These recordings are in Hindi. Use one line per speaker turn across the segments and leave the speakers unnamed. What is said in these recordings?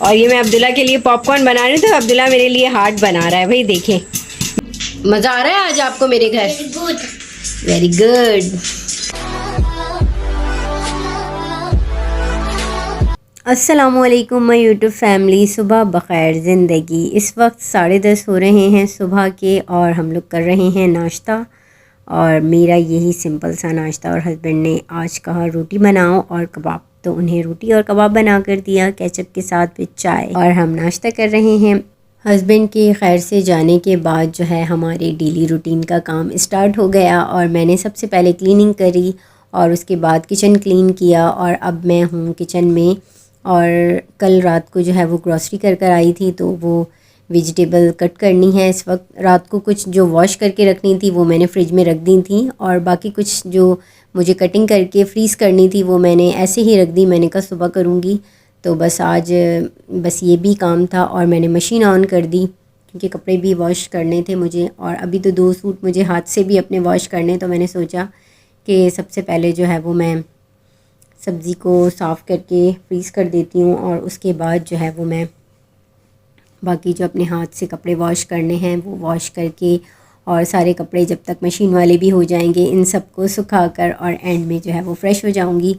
और ये मैं अब्दुल्ला के लिए पॉपकॉर्न बना रही हूँ, तो अब्दुल्ला मेरे लिए हार्ट बना रहा है। भाई देखें, मज़ा आ रहा है आज आपको मेरे घर? Very good. अस्सलामुअलैकुम माय यूट्यूब फैमिली, सुबह बख़ैर ज़िंदगी। इस वक्त 10:30 हो रहे हैं सुबह के और हम लोग कर रहे हैं नाश्ता। और मेरा यही सिंपल सा नाश्ता, और हस्बैंड ने आज कहा रोटी बनाओ और कबाब, तो उन्हें रोटी और कबाब बना कर दिया केचप के साथ विद चाय, और हम नाश्ता कर रहे हैं। हस्बैंड के खैर से जाने के बाद जो है हमारे डेली रूटीन का काम स्टार्ट हो गया, और मैंने सबसे पहले क्लीनिंग करी और उसके बाद किचन क्लीन किया। और अब मैं हूँ किचन में, और कल रात को जो है वो ग्रॉसरी कर आई थी, तो वो वेजिटेबल कट करनी है इस वक्त। रात को कुछ जो वॉश करके रखनी थी वो मैंने फ्रिज में रख दी थी, और बाकी कुछ जो मुझे कटिंग करके फ्रीज़ करनी थी वो मैंने ऐसे ही रख दी। मैंने कहा सुबह करूँगी, तो बस आज बस ये भी काम था। और मैंने मशीन ऑन कर दी क्योंकि कपड़े भी वॉश करने थे मुझे, और अभी तो 2 सूट मुझे हाथ से भी अपने वॉश करने, तो मैंने सोचा कि सबसे पहले जो है वो मैं सब्ज़ी को साफ़ करके फ्रीज़ कर देती हूँ, और उसके बाद जो है वो मैं बाकी जो अपने हाथ से कपड़े वॉश करने हैं वो वॉश करके, और सारे कपड़े जब तक मशीन वाले भी हो जाएंगे इन सब को सुखा कर, और एंड में जो है वो फ्रेश हो जाऊंगी।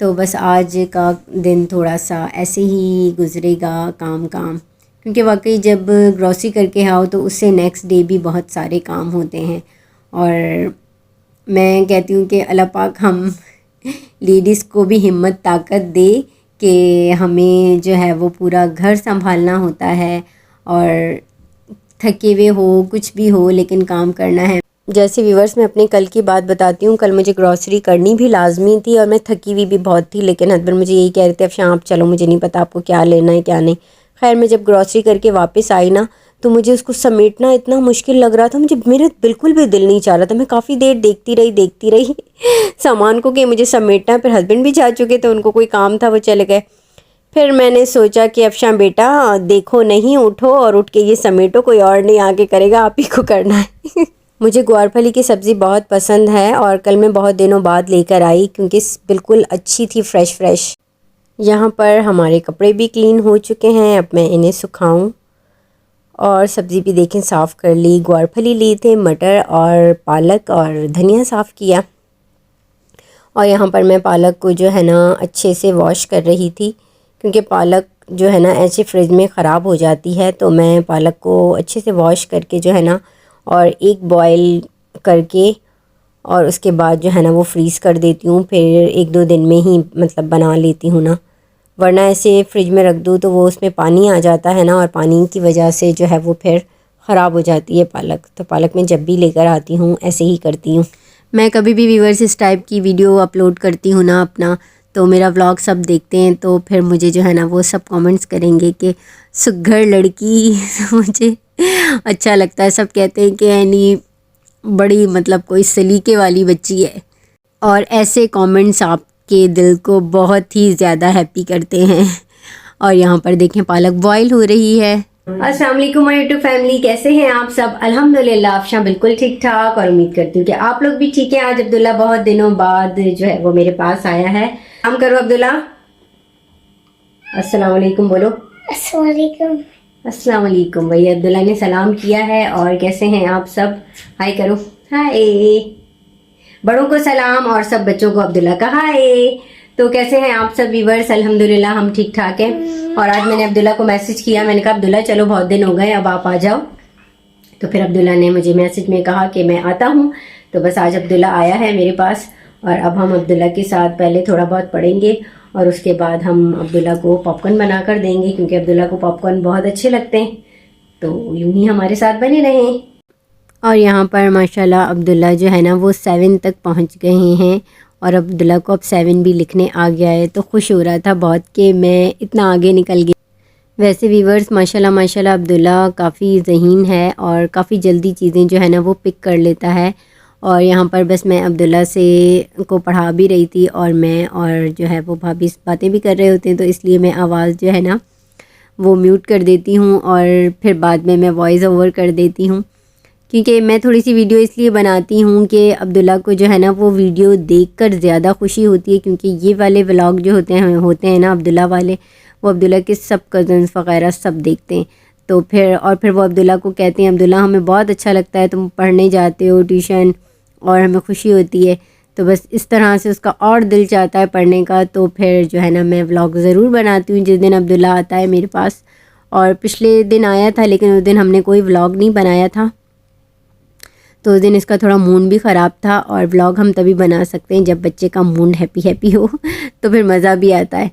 तो बस आज का दिन थोड़ा सा ऐसे ही गुजरेगा, काम क्योंकि वाकई जब ग्रॉसरी करके आओ तो उससे नेक्स्ट डे भी बहुत सारे काम होते हैं। और मैं कहती हूँ कि अल्लाह पाक हम लेडीज़ को भी हिम्मत ताकत दे कि हमें जो है वो पूरा घर संभालना होता है, और थके हुए हो कुछ भी हो लेकिन काम करना है। जैसे व्यूवर्स, मैं अपने कल की बात बताती हूँ। कल मुझे ग्रॉसरी करनी भी लाजमी थी और मैं थकी हुई भी बहुत थी, लेकिन हस्बैंड मुझे यही कह रहे थे अब शाम आप चलो, मुझे नहीं पता आपको क्या लेना है क्या नहीं। खैर मैं जब ग्रॉसरी करके वापस आई ना, तो मुझे उसको समेटना इतना मुश्किल लग रहा था, मेरा बिल्कुल भी दिल नहीं चाह रहा था। मैं काफ़ी देर देखती रही सामान को कि मुझे समेटना है। फिर हस्बैंड भी जा चुके थे, उनको कोई काम था, वो चले गए। फिर मैंने सोचा कि अफशां बेटा देखो नहीं, उठो और उठ के ये समेटो, कोई और नहीं आके करेगा, आप ही को करना है। मुझे ग्वारफली की सब्ज़ी बहुत पसंद है, और कल मैं बहुत दिनों बाद लेकर आई क्योंकि बिल्कुल अच्छी थी, फ्रेश। यहाँ पर हमारे कपड़े भी क्लीन हो चुके हैं, अब मैं इन्हें सुखाऊं। और सब्ज़ी भी देखें साफ़ कर ली, ग्वारफली ली थे, मटर और पालक और धनिया साफ़ किया। और यहाँ पर मैं पालक को जो है ना अच्छे से वॉश कर रही थी, क्योंकि पालक जो है ना ऐसे फ्रिज में ख़राब हो जाती है। तो मैं पालक को अच्छे से वॉश करके जो है ना, और एक बॉयल करके, और उसके बाद जो है ना वो फ्रीज़ कर देती हूँ। फिर 1-2 दिन में ही मतलब बना लेती हूँ ना, वरना ऐसे फ्रिज में रख दूँ तो वो उसमें पानी आ जाता है ना, और पानी की वजह से जो है वो फिर ख़राब हो जाती है पालक। तो पालक मैं जब भी लेकर आती हूँ ऐसे ही करती हूँ। मैं कभी भी व्यूअर्स इस टाइप की वीडियो अपलोड करती हूँ ना अपना, तो मेरा व्लॉग सब देखते हैं, तो फिर मुझे जो है ना वो सब कमेंट्स करेंगे कि सुघड़ लड़की। मुझे अच्छा लगता है, सब कहते हैं कि यानी बड़ी मतलब कोई सलीके वाली बच्ची है, और ऐसे कमेंट्स आपके दिल को बहुत ही ज़्यादा हैप्पी करते हैं। और यहाँ पर देखें पालक बॉयल हो रही है। अस्सलाम वालेकुम माय यूट्यूब फैमिली, कैसे हैं आप सब? अल्हम्दुलिल्लाह अफशां बिल्कुल ठीक ठाक, और उम्मीद करती हूँ कि आप लोग भी ठीक हैं। आज अब्दुल्ला बहुत दिनों बाद जो है वो मेरे पास आया है। हम करो अब्दुल्ला, अस्सलाम वालेकुम बोलो।
अस्सलाम वालेकुम।
अस्सलाम वालेकुम। भैया अब्दुल्ला ने सलाम किया है। और कैसे हैं आप सब? हाय करो, हाय। बड़ों को सलाम और सब बच्चों को अब्दुल्ला का हाय। तो कैसे हैं आप सब व्यूअर्स? अल्हम्दुलिल्लाह हम ठीक ठाक हैं। और आज मैंने अब्दुल्ला को मैसेज किया, मैंने कहा अब्दुल्ला चलो बहुत दिन हो गए, अब आप आ जाओ। तो फिर अब्दुल्ला ने मुझे मैसेज में कहा कि मैं आता हूँ। तो बस आज अब्दुल्ला आया है मेरे पास, और अब हम अब्दुल्ला के साथ पहले थोड़ा बहुत पढ़ेंगे, और उसके बाद हम अब्दुल्ला को पॉपकॉर्न बना कर देंगे, क्योंकि अब्दुल्ला को पॉपकॉर्न बहुत अच्छे लगते हैं। तो यूं ही हमारे साथ बने रहें। और यहाँ पर माशाल्लाह अब्दुल्ला जो है ना वो 7 तक पहुँच गए हैं, और अब्दुल्ला को अब 7 भी लिखने आ गया है। तो खुश हो रहा था बहुत कि मैं इतना आगे निकल गया। वैसे व्यूअर्स माशाल्लाह अब्दुल्ला काफ़ी ज़हीन है, और काफ़ी जल्दी चीज़ें जो है ना वो पिक कर लेता है। और यहाँ पर बस मैं अब्दुल्ला से को पढ़ा भी रही थी, और मैं और जो है वो भाभी बातें भी कर रहे होते हैं, तो इसलिए मैं आवाज़ जो है ना वो म्यूट कर देती हूँ, और फिर बाद में मैं वॉइस ओवर कर देती हूँ। क्योंकि मैं थोड़ी सी वीडियो इसलिए बनाती हूँ कि अब्दुल्ला को जो है ना वो वीडियो देखकर ज़्यादा खुशी होती है, क्योंकि ये वाले व्लॉग जो होते हैं ना अब्दुल्ला वाले, वो अब्दुल्ला के सब कज़न्स वगैरह सब देखते हैं। तो फिर वो अब्दुल्ला को कहते हैं, अब्दुल्ला हमें बहुत अच्छा लगता है तुम पढ़ने जाते हो ट्यूशन और हमें खुशी होती है। तो बस इस तरह से उसका और दिल चाहता है पढ़ने का। तो फिर जो है ना मैं व्लॉग ज़रूर बनाती हूँ जिस दिन अब्दुल्ला आता है मेरे पास। और पिछले दिन आया था लेकिन उस दिन हमने कोई व्लॉग नहीं बनाया था, तो उस दिन इसका थोड़ा मूड भी ख़राब था। और व्लॉग हम तभी बना सकते हैं जब बच्चे का मूड हैप्पी हो तो फिर मज़ा भी आता है।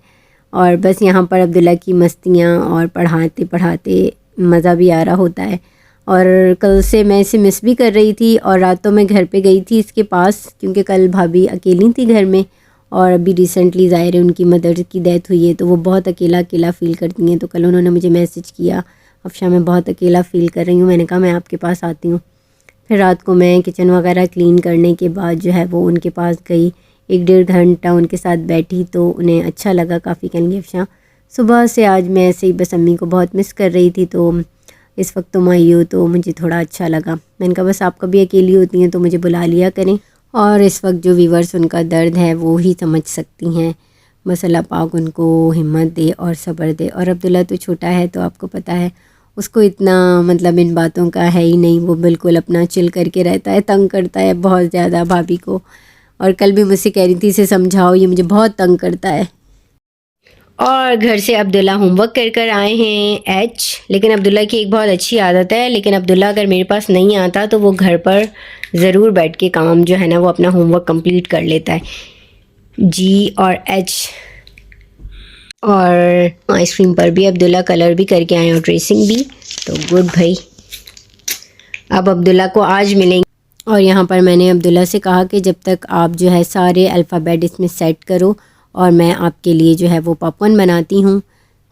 और बस यहाँ पर अब्दुल्ला की मस्तियाँ और पढ़ाते पढ़ाते मज़ा भी आ रहा होता है। और कल से मैं इसे मिस भी कर रही थी और रातों में घर पे गई थी इसके पास, क्योंकि कल भाभी अकेली थी घर में। और अभी रिसेंटली ज़ाहिर है उनकी मदर की डेथ हुई है, तो वो बहुत अकेला अकेला फ़ील करती हैं। तो कल उन्होंने मुझे मैसेज किया, अफशा मैं बहुत अकेला फ़ील कर रही हूँ। मैंने कहा मैं आपके पास आती हूँ। फिर रात को मैं किचन वगैरह क्लीन करने के बाद जो है वो उनके पास गई, 1-1.5 घंटा उनके साथ बैठी तो उन्हें अच्छा लगा काफ़ी। कहेंगे अफशा सुबह से आज मैं ऐसे ही बस अम्मी को बहुत मिस कर रही थी, तो इस वक्त तुम आई हो तो मुझे थोड़ा अच्छा लगा। मैंने कहा बस आप कभी अकेली होती हैं तो मुझे बुला लिया करें। और इस वक्त जो व्यूवर्स उनका दर्द है वो ही समझ सकती हैं। बस अल्लाह पाक उनको हिम्मत दे और सब्र दे। और अब्दुल्ला तो छोटा है तो आपको पता है उसको इतना मतलब इन बातों का है ही नहीं, वो बिल्कुल अपना चिल करके रहता है। तंग करता है बहुत ज़्यादा भाभी को, और कल भी मुझसे कह रही थी इसे समझाओ ये मुझे बहुत तंग करता है। और घर से अब्दुल्ला होमवर्क कर आए हैं लेकिन अब्दुल्ला की एक बहुत अच्छी आदत है, लेकिन अब्दुल्ला अगर मेरे पास नहीं आता तो वो घर पर ज़रूर बैठ के काम जो है ना वो अपना होमवर्क कंप्लीट कर लेता है। G और H। और आइसक्रीम पर भी अब्दुल्ला कलर भी करके आए और ट्रेसिंग भी, तो गुड भाई। अब अब्दुल्ला को आज मिलेंगे। और यहाँ पर मैंने अब्दुल्ला से कहा कि जब तक आप जो है सारे अल्फ़ाबेट इसमें सेट करो और मैं आपके लिए जो है वो पॉपकॉर्न बनाती हूँ।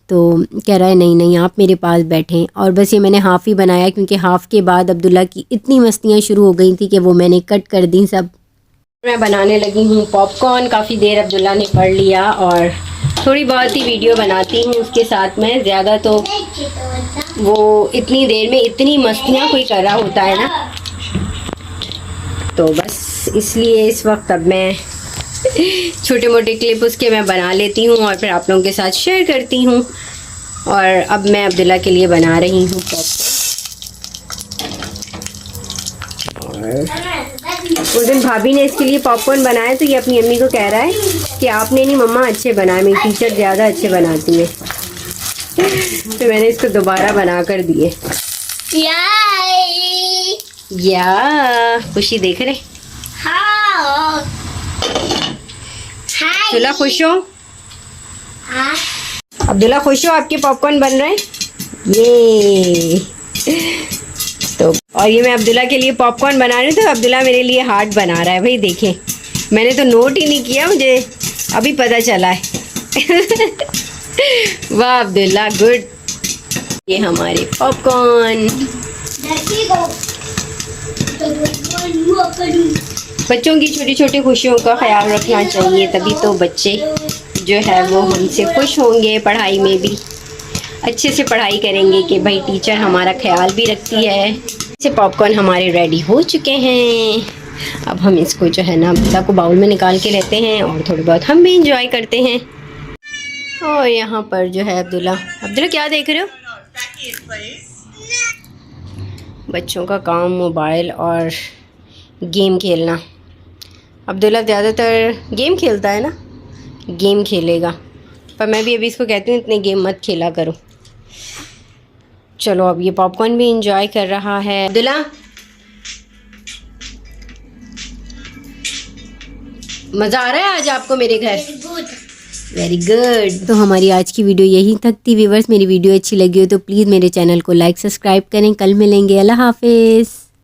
तो कह रहा है नहीं नहीं आप मेरे पास बैठें। और बस ये मैंने हाफ़ ही बनाया क्योंकि हाफ़ के बाद अब्दुल्ला की इतनी मस्तियाँ शुरू हो गई थी कि वो मैंने कट कर दी सब। मैं बनाने लगी हूँ पॉपकॉर्न। काफ़ी देर अब्दुल्ला ने पढ़ लिया और थोड़ी बहुत ही वीडियो बनाती हूँ उसके साथ में, ज़्यादा तो वो इतनी देर में इतनी मस्तियाँ कोई कर रहा होता है ना, तो बस इसलिए इस वक्त अब मैं छोटे मोटे क्लिप उसके मैं बना लेती हूँ और फिर आप लोगों के साथ शेयर करती हूँ। और अब मैं अब्दुल्ला के लिए बना रही हूँ पॉपकॉर्न। उस दिन भाभी ने इसके लिए पॉपकॉर्न बनाया तो ये अपनी अम्मी को कह रहा है कि आपने नहीं मम्मा अच्छे बनाए, मेरी टीचर ज़्यादा अच्छे बनाती है। तो मैंने इसको दोबारा बना कर दिए। या खुशी देख रहे? हाँ। अब्दुल्ला खुश हो? हाँ। अब्दुल्ला खुश हो आपके पॉपकॉर्न बन रहे हैं? ये तो और ये मैं अब्दुल्ला के लिए पॉपकॉर्न बना रही हूँ तो अब्दुल्ला मेरे लिए हार्ट बना रहा है। भाई देखें, मैंने तो नोट ही नहीं किया, मुझे अभी पता चला है। वाह अब्दुल्ला गुड। ये हमारे पॉपकॉर्न। बच्चों की छोटी छोटी खुशियों का ख्याल रखना चाहिए, तभी तो बच्चे जो है वो हमसे खुश होंगे, पढ़ाई में भी अच्छे से पढ़ाई करेंगे कि भाई टीचर हमारा ख्याल भी रखती है। से पॉपकॉर्न हमारे रेडी हो चुके हैं। अब हम इसको जो है ना अब्दुल्ला को बाउल में निकाल के लेते हैं और थोड़ी बहुत हम भी इंजॉय करते हैं। और यहाँ पर जो है अब्दुल्ला क्या देख रहे हो? बच्चों का काम मोबाइल और गेम खेलना। अब्दुल्ला ज़्यादातर गेम खेलता है ना, गेम खेलेगा, पर मैं भी अभी इसको कहती हूँ इतने गेम मत खेला करो। चलो अब ये पॉपकॉर्न भी इंजॉय कर रहा है। अब्दुल्ला मज़ा आ रहा है आज आपको मेरे घर? Very good. तो हमारी आज की वीडियो यही तक थी व्यूवर्स। मेरी वीडियो अच्छी लगी हो तो प्लीज़ मेरे चैनल को लाइक सब्सक्राइब करें। कल मिलेंगे। अल्लाह हाफिज़।